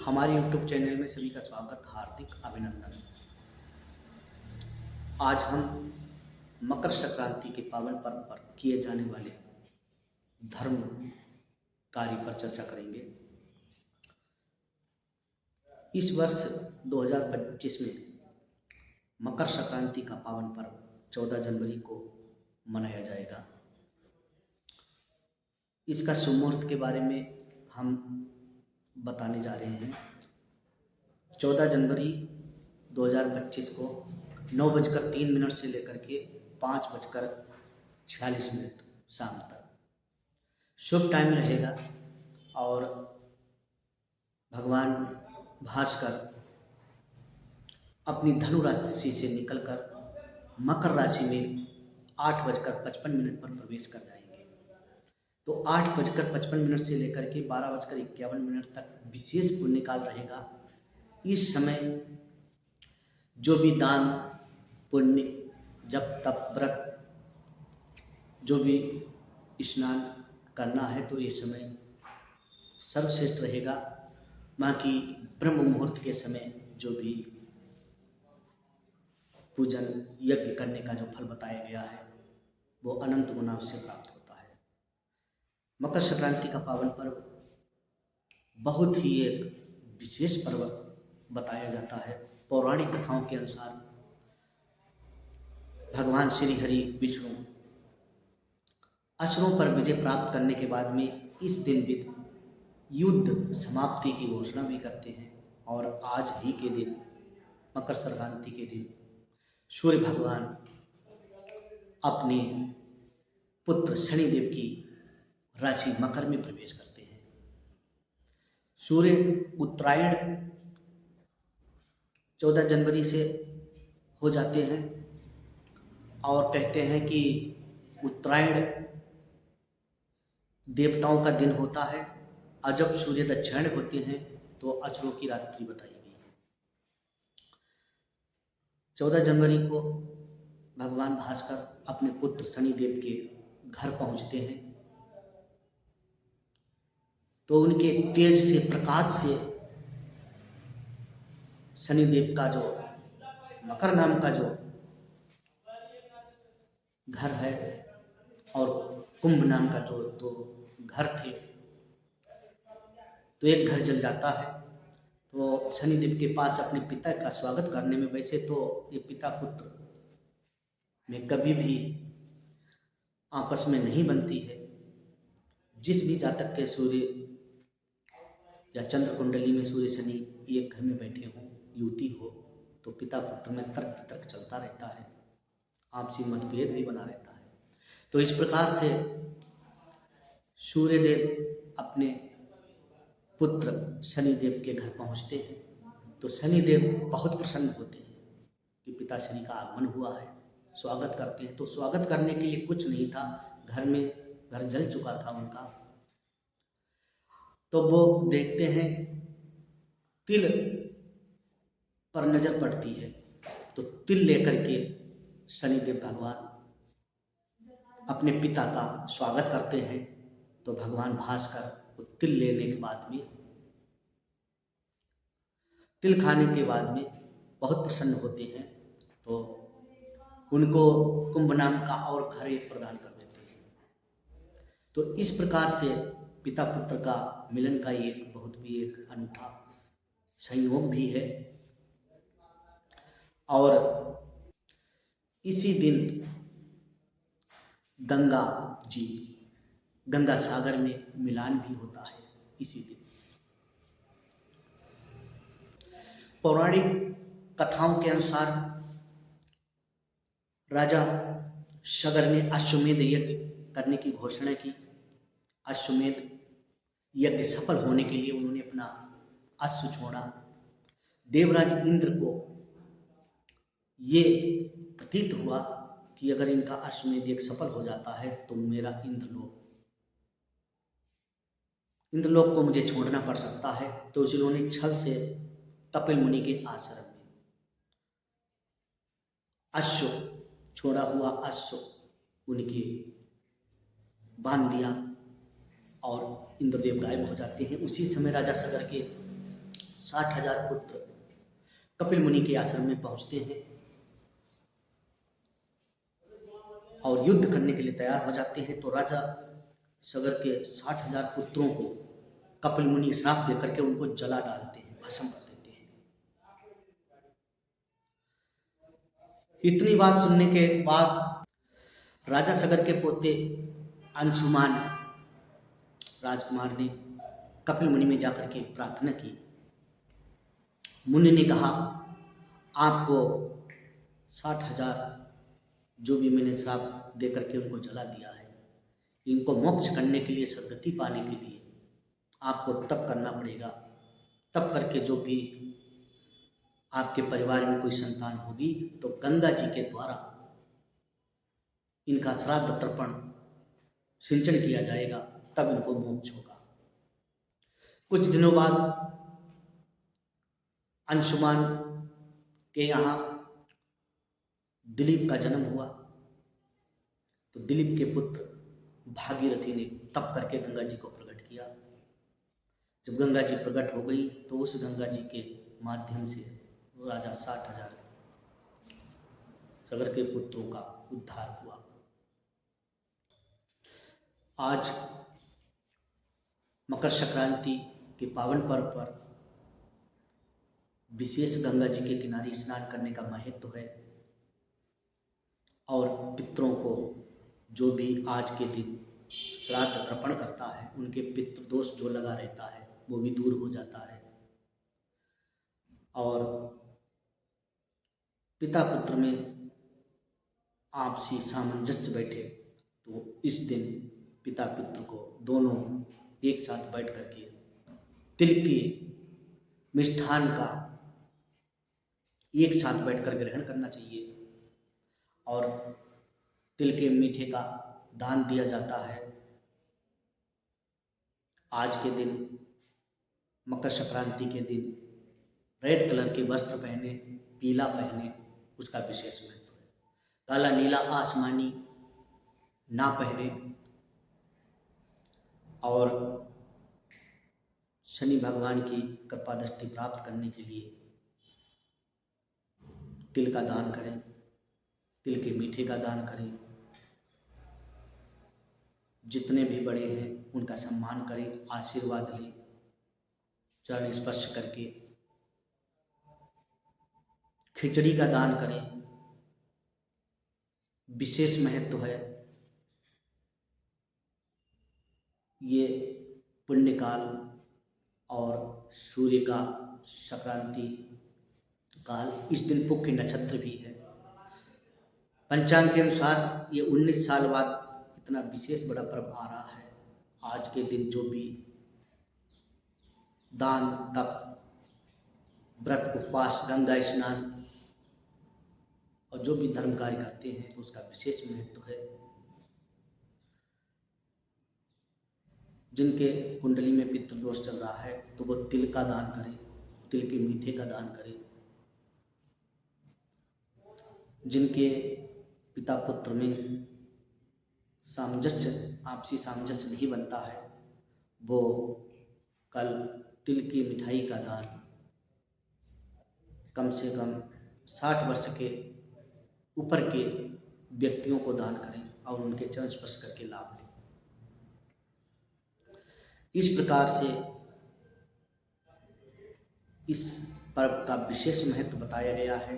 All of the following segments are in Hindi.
हमारे YouTube चैनल में सभी का स्वागत, हार्दिक अभिनंदन। आज हम मकर संक्रांति के पावन पर्व पर किए जाने वाले धर्म कार्य पर चर्चा करेंगे। इस वर्ष 2025 में मकर संक्रांति का पावन पर्व 14 जनवरी को मनाया जाएगा। इसका शुभ मुहूर्त के बारे में हम बताने जा रहे हैं। 14 जनवरी 2025 को 9:03 से लेकर के 5:46 शाम तक शुभ टाइम रहेगा और भगवान भास्कर अपनी धनु राशि से निकलकर मकर राशि में 8:55 पर प्रवेश कर जाएंगे। तो 8:55 से लेकर के 12:51 तक विशेष पुण्यकाल रहेगा। इस समय जो भी दान पुण्य, जप तप व्रत, जो भी स्नान करना है तो ये समय सर्वश्रेष्ठ रहेगा। बाकी ब्रह्म मुहूर्त के समय जो भी पूजन यज्ञ करने का जो फल बताया गया है वो अनंत गुना उससे प्राप्त होता है। मकर संक्रांति का पावन पर्व बहुत ही एक विशेष पर्व बताया जाता है। पौराणिक कथाओं के अनुसार भगवान श्री हरि विष्णु असुरों पर विजय प्राप्त करने के बाद में इस दिन युद्ध समाप्ति की घोषणा भी करते हैं और आज ही के दिन मकर संक्रांति के दिन सूर्य भगवान अपने पुत्र शनिदेव की राशि मकर में प्रवेश करते हैं। सूर्य उत्तरायण 14 जनवरी से हो जाते हैं और कहते हैं कि उत्तरायण देवताओं का दिन होता है और जब सूर्य दक्षिण होते हैं तो असुरों की रात्रि बताई गई है। 14 जनवरी को भगवान भास्कर अपने पुत्र शनिदेव के घर पहुंचते हैं तो उनके तेज से, प्रकाश से शनिदेव का जो मकर नाम का जो घर है और कुंभ नाम का जो दो घर थे तो एक घर जल जाता है। तो शनिदेव के पास अपने पिता का स्वागत करने में, वैसे तो ये पिता पुत्र में कभी भी आपस में नहीं बनती है। जिस भी जातक के सूर्य या चंद्र कुंडली में सूर्य शनि एक घर में बैठे हों, युति हो, तो पिता पुत्र में तर्क वितर्क चलता रहता है, आपसी मतभेद भी बना रहता है। तो इस प्रकार से सूर्यदेव अपने पुत्र शनिदेव के घर पहुंचते हैं तो शनिदेव बहुत प्रसन्न होते हैं कि पिताश्री का आगमन हुआ है, स्वागत करते हैं। तो स्वागत करने के लिए कुछ नहीं था, घर जल चुका था उनका। तो वो देखते हैं तिल पर नजर पड़ती है तो तिल लेकर के शनिदेव भगवान अपने पिता का स्वागत करते हैं। तो भगवान भास्कर तिल लेने के बाद में, तिल खाने के बाद में बहुत प्रसन्न होते हैं तो उनको कुंभ नाम का और घर एक प्रदान कर देते हैं। तो इस प्रकार से पिता पुत्र का मिलन का एक बहुत भी एक अनूठा संयोग भी है। और इसी दिन गंगा सागर में मिलान भी होता है। इसी दिन पौराणिक कथाओं के अनुसार राजा सगर ने अश्वमेध यज्ञ करने की घोषणा की। अश्वमेध यज्ञ सफल होने के लिए उन्होंने अपना अश्व छोड़ा। देवराज इंद्र को ये प्रतीत हुआ कि अगर इनका अश्वमेध यज्ञ सफल हो जाता है तो मेरा इंद्रलोक को मुझे छोड़ना पड़ सकता है। तो उन्होंने छल से कपिल मुनि के आश्रम में अश्व, छोड़ा हुआ अश्व उनके बांध दिया और इंद्रदेव गायब हो जाते हैं। उसी समय राजा सगर के 60,000 पुत्र कपिल मुनि के आश्रम में पहुंचते हैं और युद्ध करने के लिए तैयार हो जाते हैं। तो राजा सगर के 60,000 पुत्रों को कपिल मुनि श्राप देकर के उनको जला डालते हैं, भस्म कर देते हैं। इतनी बात सुनने के बाद राजा सगर के पोते अंशुमान राजकुमार ने कपिल मुनि में जाकर के प्रार्थना की। मुनि ने कहा, आपको 60,000 जो भी मैंने श्राप दे करके उनको जला दिया है, इनको मोक्ष करने के लिए, सद्गति पाने के लिए आपको तप करना पड़ेगा। तप करके जो भी आपके परिवार में कोई संतान होगी तो गंगा जी के द्वारा इनका श्राद्ध तर्पण सिंचन किया जाएगा, तब इनको मोक्ष होगा। कुछ दिनों बाद अंशुमान के यहाँ दिलीप का जन्म हुआ। तो दिलीप के पुत्र भागीरथी ने तप करके गंगा जी को प्रकट किया। जब गंगा जी प्रकट हो गई तो उस गंगा जी के माध्यम से राजा 60,000 सगर के पुत्रों का उद्धार हुआ। आज मकर संक्रांति के पावन पर्व पर विशेष गंगा जी के किनारे स्नान करने का महत्व है और पितरों को जो भी आज के दिन श्राद्ध तर्पण करता है उनके पितृ दोष जो लगा रहता है वो भी दूर हो जाता है। और पिता पुत्र में आपसी सामंजस्य बैठे तो इस दिन पिता पुत्र को दोनों एक साथ बैठ करके तिल के मिष्ठान का एक साथ बैठकर ग्रहण करना चाहिए और तिल के मीठे का दान दिया जाता है। आज के दिन मकर संक्रांति के दिन रेड कलर के वस्त्र पहने, पीला पहने, उसका विशेष महत्व है। काला नीला आसमानी ना पहने और शनि भगवान की कृपा दृष्टि प्राप्त करने के लिए तिल का दान करें, तिल के मीठे का दान करें। जितने भी बड़े हैं उनका सम्मान करें, आशीर्वाद लें, चरण स्पर्श करके। खिचड़ी का दान करें, विशेष महत्व है। ये पुण्यकाल और सूर्य का संक्रांति काल, इस दिन पुख्य नक्षत्र भी है। पंचांग के अनुसार ये 19 साल बाद इतना विशेष बड़ा पर्व आ रहा है। आज के दिन जो भी दान, तप, व्रत, उपवास, गंगा स्नान और जो भी धर्म कार्य करते हैं तो उसका विशेष महत्व है। जिनके कुंडली में पितृदोष चल रहा है तो वो तिल का दान करें, तिल के मीठे का दान करें। जिनके पिता पुत्र में सामंजस्य, आपसी सामंजस्य नहीं बनता है, वो कल तिल की मिठाई का दान कम से कम 60 वर्ष के ऊपर के व्यक्तियों को दान करें और उनके चरण स्पर्श करके लाभ लें। इस प्रकार से इस पर्व का विशेष महत्व बताया गया है।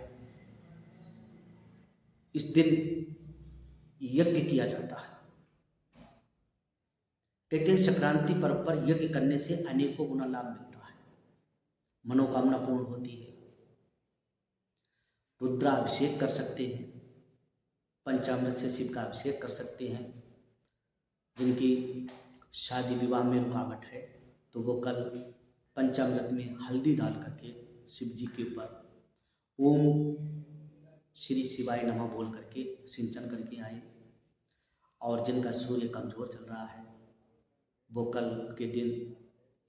इस दिन यज्ञ किया जाता है। कहते हैं संक्रांति पर्व पर यज्ञ करने से अनेकों गुना लाभ मिलता है, मनोकामना पूर्ण होती है। रुद्राभिषेक कर सकते हैं, पंचामृत से शिव का अभिषेक कर सकते हैं। जिनकी शादी विवाह में रुकावट है तो वो कल पंचामृत में हल्दी डाल करके शिव जी के ऊपर ओम श्री शिवाय नमः बोल करके सिंचन करके आए। और जिनका सूर्य कमजोर चल रहा है वो कल के दिन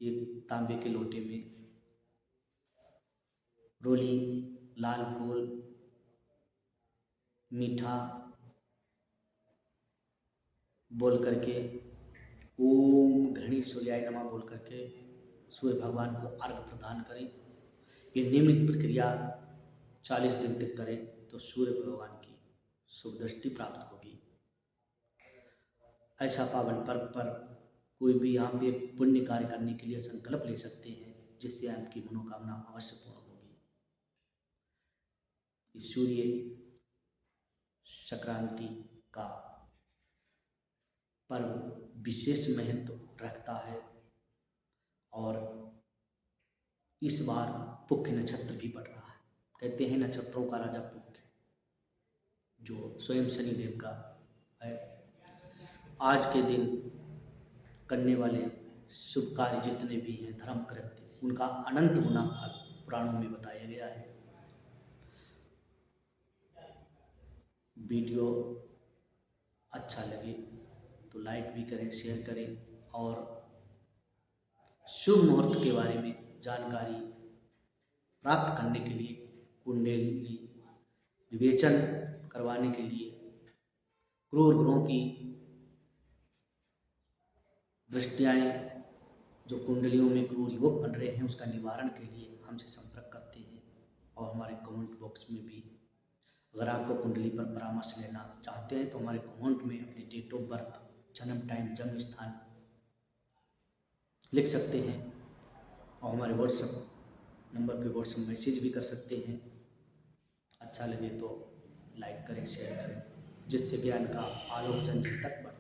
एक तांबे के लोटे में रोली, लाल फूल, मीठा बोल करके ओम घृणी सूर्याय नमः बोल करके सूर्य भगवान को अर्घ्य प्रदान करें। ये नियमित प्रक्रिया 40 दिन तक करें तो सूर्य भगवान की शुभ दृष्टि प्राप्त होगी। ऐसा पावन पर्व पर कोई भी यहाँ पे पुण्य कार्य करने के लिए संकल्प ले सकते हैं, जिससे आपकी मनोकामना अवश्य पूर्ण होगी। इस सूर्य संक्रांति का पर्व विशेष महत्व रखता है और इस बार पुख्य नक्षत्र भी पड़ रहा है। कहते हैं नक्षत्रों का राजा पुख्य, जो स्वयं शनिदेव का है। आज के दिन करने वाले शुभ कार्य जितने भी हैं, धर्म कृत्य, उनका अनंत गुना फल पुराणों में बताया गया है। वीडियो अच्छा लगे तो लाइक भी करें, शेयर करें और शुभ मुहूर्त के बारे में जानकारी प्राप्त करने के लिए, कुंडली विवेचन करवाने के लिए, क्रूर ग्रहों की दृष्टियाँ जो कुंडलियों में क्रूर योग बन रहे हैं, उसका निवारण के लिए हमसे संपर्क करते हैं। और हमारे कमेंट बॉक्स में भी अगर आपको कुंडली पर परामर्श लेना चाहते हैं तो हमारे कमेंट में अपनी डेट ऑफ बर्थ, जन्म टाइम, जन्म स्थान लिख सकते हैं और हमारे व्हाट्सएप नंबर पे व्हाट्सएप मैसेज भी कर सकते हैं। अच्छा लगे तो लाइक करें, शेयर करें, जिससे ज्ञान का आलोक जन जन तक बढ़े।